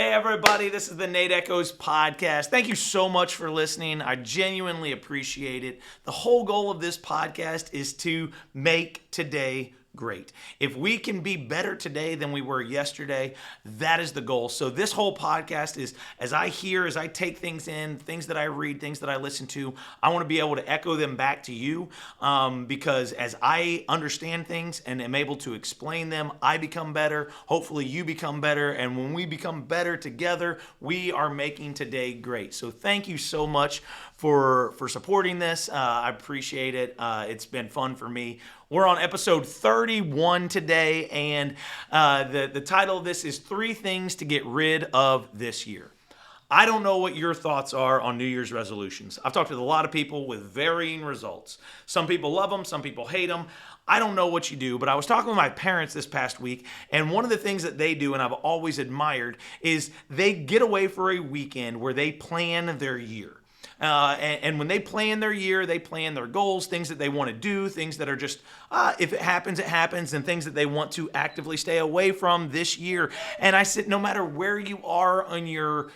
Hey everybody, this is the Nate Echoes podcast. Thank you so much for listening. I genuinely appreciate it. The whole goal of this podcast is to make today great. If we can be better today than we were yesterday, that is the goal. So this whole podcast is, as I take things in, things that I read, things that I listen to, I want to be able to echo them back to you because as I understand things and am able to explain them, I become better. Hopefully you become better. And when we become better together, we are making today great. So thank you so much for supporting this. I appreciate it. It's been fun for me. We're on episode 31 today, and the title of this is 3 Things to Get Rid of This Year. I don't know what your thoughts are on New Year's resolutions. I've talked to a lot of people with varying results. Some people love them, some people hate them. I don't know what you do, but I was talking with my parents this past week, and one of the things that they do, and I've always admired, is they get away for a weekend where they plan their year. And when they plan their year, they plan their goals, things that they want to do, things that are just, if it happens, it happens, and things that they want to actively stay away from this year. And I said, no matter where you are in your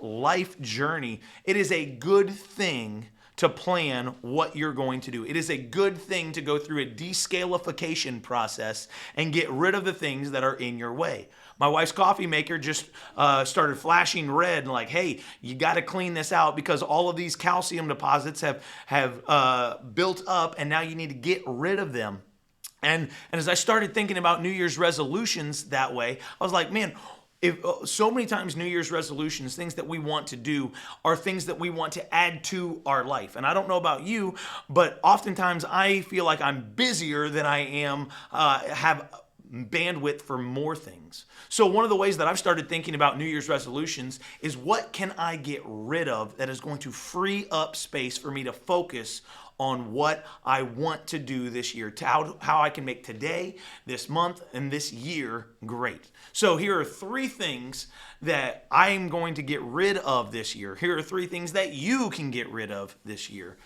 life journey, it is a good thing to plan what you're going to do. It is a good thing to go through a descalification process and get rid of the things that are in your way. My wife's coffee maker just started flashing red and like, hey, you got to clean this out because all of these calcium deposits have built up and now you need to get rid of them. And as I started thinking about New Year's resolutions that way, I was like, man, so many times New Year's resolutions, things that we want to do are things that we want to add to our life. And I don't know about you, but oftentimes I feel like I'm busier than I am, have bandwidth for more things. So one of the ways that I've started thinking about New Year's resolutions is what can I get rid of that is going to free up space for me to focus on what I want to do this year, to how I can make today, this month, and this year great. So here are 3 things that I am going to get rid of this year. Here are 3 things that you can get rid of this year.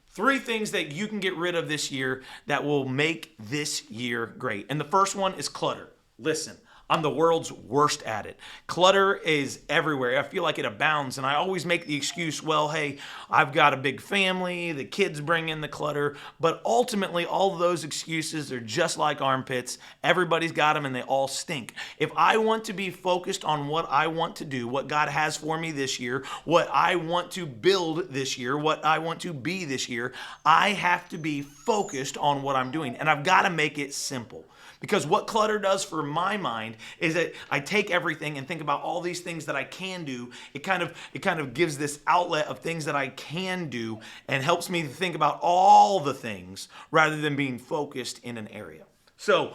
3 things that you can get rid of this year that will make this year great. And the first one is clutter. Listen, I'm the world's worst at it. Clutter is everywhere. I feel like it abounds, and I always make the excuse, well, hey, I've got a big family, the kids bring in the clutter, but ultimately all of those excuses are just like armpits. Everybody's got them, and they all stink. If I want to be focused on what I want to do, what God has for me this year, what I want to build this year, what I want to be this year, I have to be focused on what I'm doing, and I've got to make it simple. Because what clutter does for my mind is that I take everything and think about all these things that I can do. It kind of gives this outlet of things that I can do and helps me to think about all the things rather than being focused in an area. So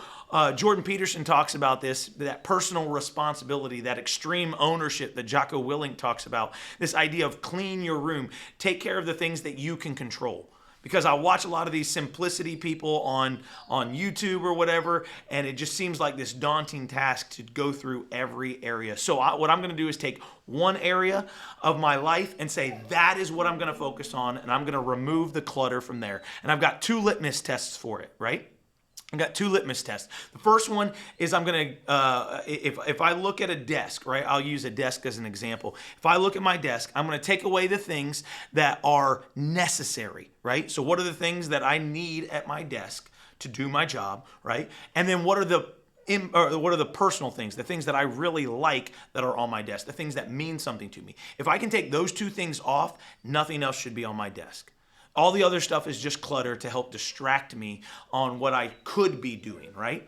Jordan Peterson talks about this, that personal responsibility, that extreme ownership that Jocko Willink talks about, this idea of clean your room, take care of the things that you can control. Because I watch a lot of these simplicity people on YouTube or whatever, and it just seems like this daunting task to go through every area. So what I'm going to do is take one area of my life and say, that is what I'm going to focus on, and I'm going to remove the clutter from there. And I've got 2 litmus tests for it, right? I've got 2 litmus tests. The first one is I'm going to, if I look at a desk, right, I'll use a desk as an example. If I look at my desk, I'm going to take away the things that are necessary, right? So what are the things that I need at my desk to do my job, right? And then what are the personal things, the things that I really like that are on my desk, the things that mean something to me. If I can take those 2 things off, nothing else should be on my desk. All the other stuff is just clutter to help distract me on what I could be doing, right?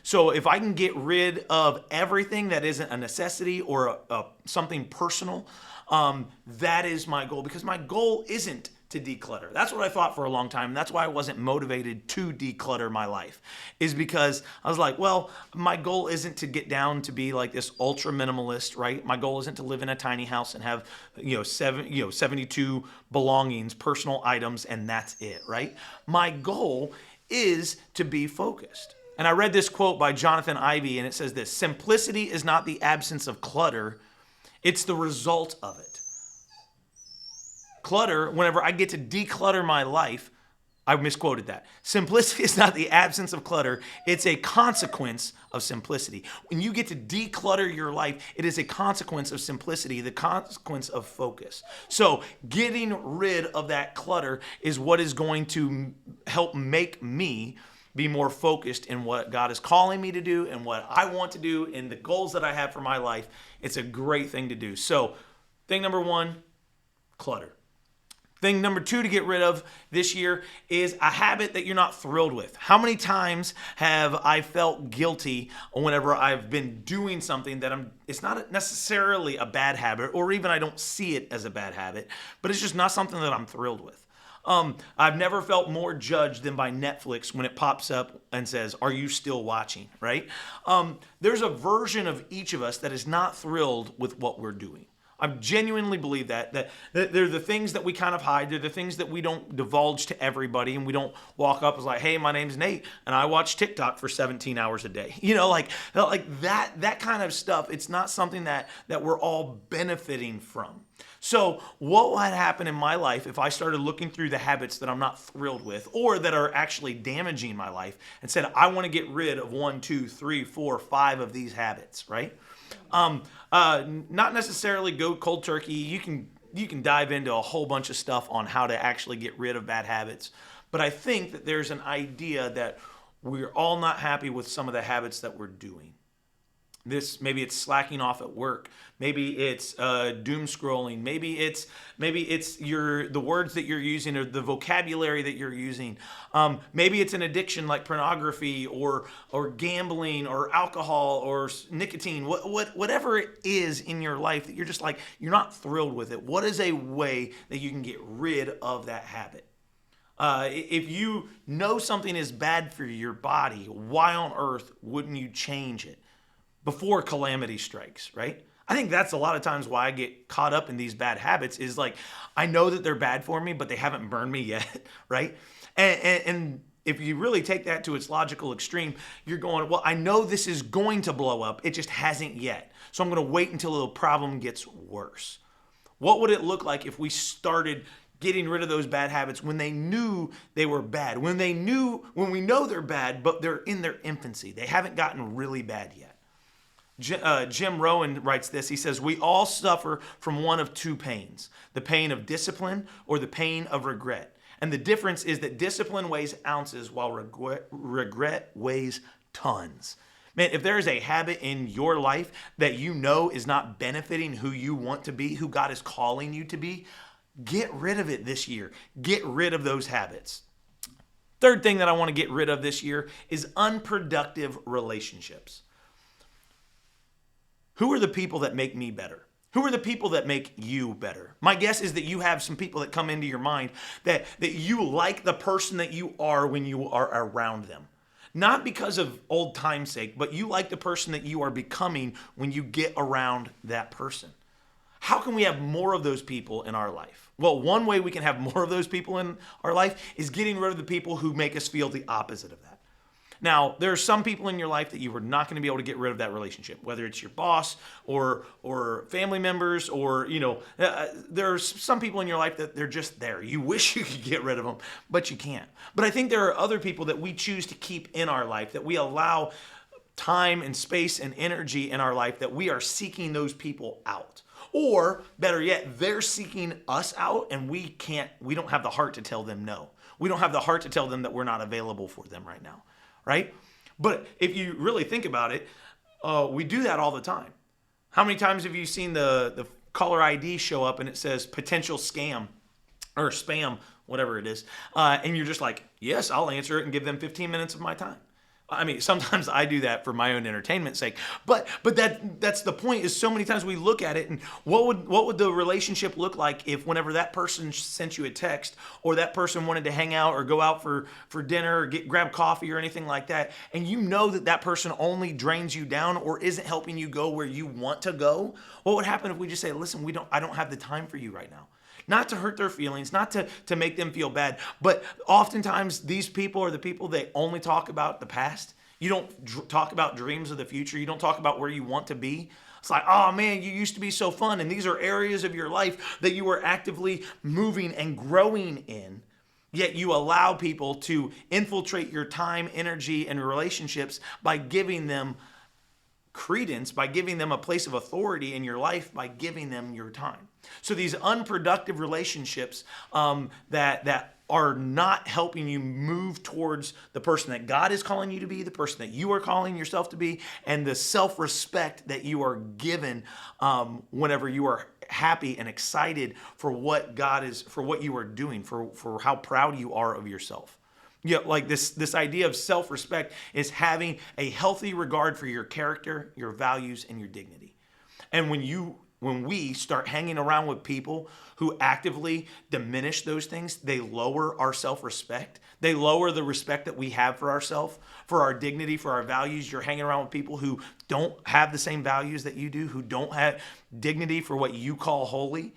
So if I can get rid of everything that isn't a necessity or something personal, that is my goal, because my goal isn't to declutter. That's what I thought for a long time. And that's why I wasn't motivated to declutter my life, is because I was like, well, my goal isn't to get down to be like this ultra minimalist, right? My goal isn't to live in a tiny house and have, 72 belongings, personal items, and that's it, right? My goal is to be focused. And I read this quote by Jonathan Ivey, and it says this: simplicity is not the absence of clutter, it's the result of it. Clutter, whenever I get to declutter my life, I misquoted that. Simplicity is not the absence of clutter. It's a consequence of simplicity. When you get to declutter your life, it is a consequence of simplicity, the consequence of focus. So getting rid of that clutter is what is going to help make me be more focused in what God is calling me to do and what I want to do and the goals that I have for my life. It's a great thing to do. So thing number one, clutter. Thing number two to get rid of this year is a habit that you're not thrilled with. How many times have I felt guilty whenever I've been doing something that it's not necessarily a bad habit, or even I don't see it as a bad habit, but it's just not something that I'm thrilled with. I've never felt more judged than by Netflix when it pops up and says, "Are you still watching?" Right? There's a version of each of us that is not thrilled with what we're doing. I genuinely believe that they're the things that we kind of hide. They're the things that we don't divulge to everybody, and we don't walk up as like, "Hey, my name's Nate, and I watch TikTok for 17 hours a day." Like that kind of stuff. It's not something that we're all benefiting from. So what would happen in my life if I started looking through the habits that I'm not thrilled with or that are actually damaging my life and said, I want to get rid of 1, 2, 3, 4, 5 of these habits, right? Not necessarily go cold turkey. You can dive into a whole bunch of stuff on how to actually get rid of bad habits. But I think that there's an idea that we're all not happy with some of the habits that we're doing. Maybe it's slacking off at work. Maybe it's doom scrolling. Maybe it's the words that you're using or the vocabulary that you're using. Maybe it's an addiction like pornography or gambling or alcohol or nicotine. Whatever it is in your life that you're just like you're not thrilled with it. What is a way that you can get rid of that habit? If you know something is bad for your body, why on earth wouldn't you change it before calamity strikes, right? I think that's a lot of times why I get caught up in these bad habits is like, I know that they're bad for me, but they haven't burned me yet, right? And if you really take that to its logical extreme, you're going, well, I know this is going to blow up. It just hasn't yet. So I'm going to wait until the problem gets worse. What would it look like if we started getting rid of those bad habits when they knew they were bad, when we know they're bad, but they're in their infancy. They haven't gotten really bad yet. Jim Rohn writes this. He says, we all suffer from one of two pains, the pain of discipline or the pain of regret. And the difference is that discipline weighs ounces while regret weighs tons. Man, if there is a habit in your life that you know is not benefiting who you want to be, who God is calling you to be, get rid of it this year. Get rid of those habits. Third thing that I want to get rid of this year is unproductive relationships. Who are the people that make me better? Who are the people that make you better? My guess is that you have some people that come into your mind that you like the person that you are when you are around them. Not because of old time's sake, but you like the person that you are becoming when you get around that person. How can we have more of those people in our life? Well, one way we can have more of those people in our life is getting rid of the people who make us feel the opposite of that. Now, there are some people in your life that you are not going to be able to get rid of that relationship, whether it's your boss or family members or, there are some people in your life that they're just there. You wish you could get rid of them, but you can't. But I think there are other people that we choose to keep in our life, that we allow time and space and energy in our life, that we are seeking those people out. Or better yet, they're seeking us out and we don't have the heart to tell them no. We don't have the heart to tell them that we're not available for them right now. Right? But if you really think about it, we do that all the time. How many times have you seen the caller ID show up and it says potential scam or spam, whatever it is, and you're just like, yes, I'll answer it and give them 15 minutes of my time. I mean, sometimes I do that for my own entertainment's sake, but that's the point. Is so many times we look at it and what would the relationship look like if whenever that person sent you a text or that person wanted to hang out or go out for dinner or grab coffee or anything like that, and you know that person only drains you down or isn't helping you go where you want to go? What would happen if we just say, listen, I don't have the time for you right now? Not to hurt their feelings, not to make them feel bad, but oftentimes these people are the people that only talk about the past. You don't talk about dreams of the future. You don't talk about where you want to be. It's like, oh man, you used to be so fun. And these are areas of your life that you are actively moving and growing in. Yet you allow people to infiltrate your time, energy, and relationships by giving them credence, by giving them a place of authority in your life, by giving them your time. So these unproductive relationships that are not helping you move towards the person that God is calling you to be, the person that you are calling yourself to be, and the self-respect that you are given whenever you are happy and excited for what God is, for what you are doing, for how proud you are of yourself. Yeah, like this idea of self-respect is having a healthy regard for your character, your values, and your dignity. And when we start hanging around with people who actively diminish those things, they lower our self-respect. They lower the respect that we have for ourselves, for our dignity, for our values. You're hanging around with people who don't have the same values that you do, who don't have dignity for what you call holy.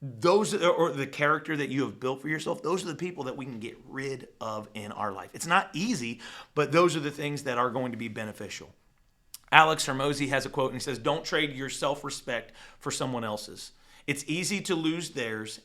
Those or the character that you have built for yourself, those are the people that we can get rid of in our life. It's not easy, but those are the things that are going to be beneficial. Alex Hermosi has a quote and he says, "Don't trade your self-respect for someone else's. It's easy to lose theirs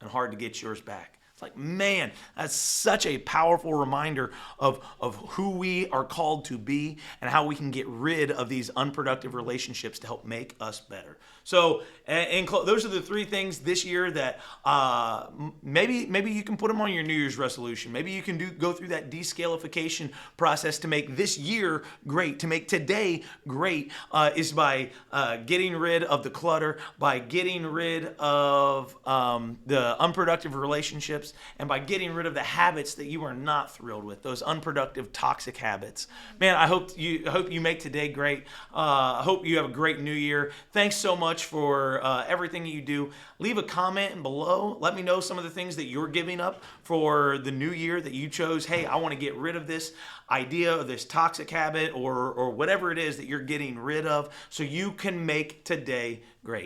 and hard to get yours back." It's like, man, that's such a powerful reminder of who we are called to be and how we can get rid of these unproductive relationships to help make us better. So those are the three things this year that maybe you can put them on your New Year's resolution. Maybe you can go through that descalification process to make this year great, to make today great, is by getting rid of the clutter, by getting rid of the unproductive relationships, and by getting rid of the habits that you are not thrilled with, those unproductive, toxic habits. Man, I hope you make today great. I hope you have a great new year. Thanks so much for everything that you do. Leave a comment below. Let me know some of the things that you're giving up for the new year that you chose. Hey, I want to get rid of this idea of this toxic habit or whatever it is that you're getting rid of so you can make today great.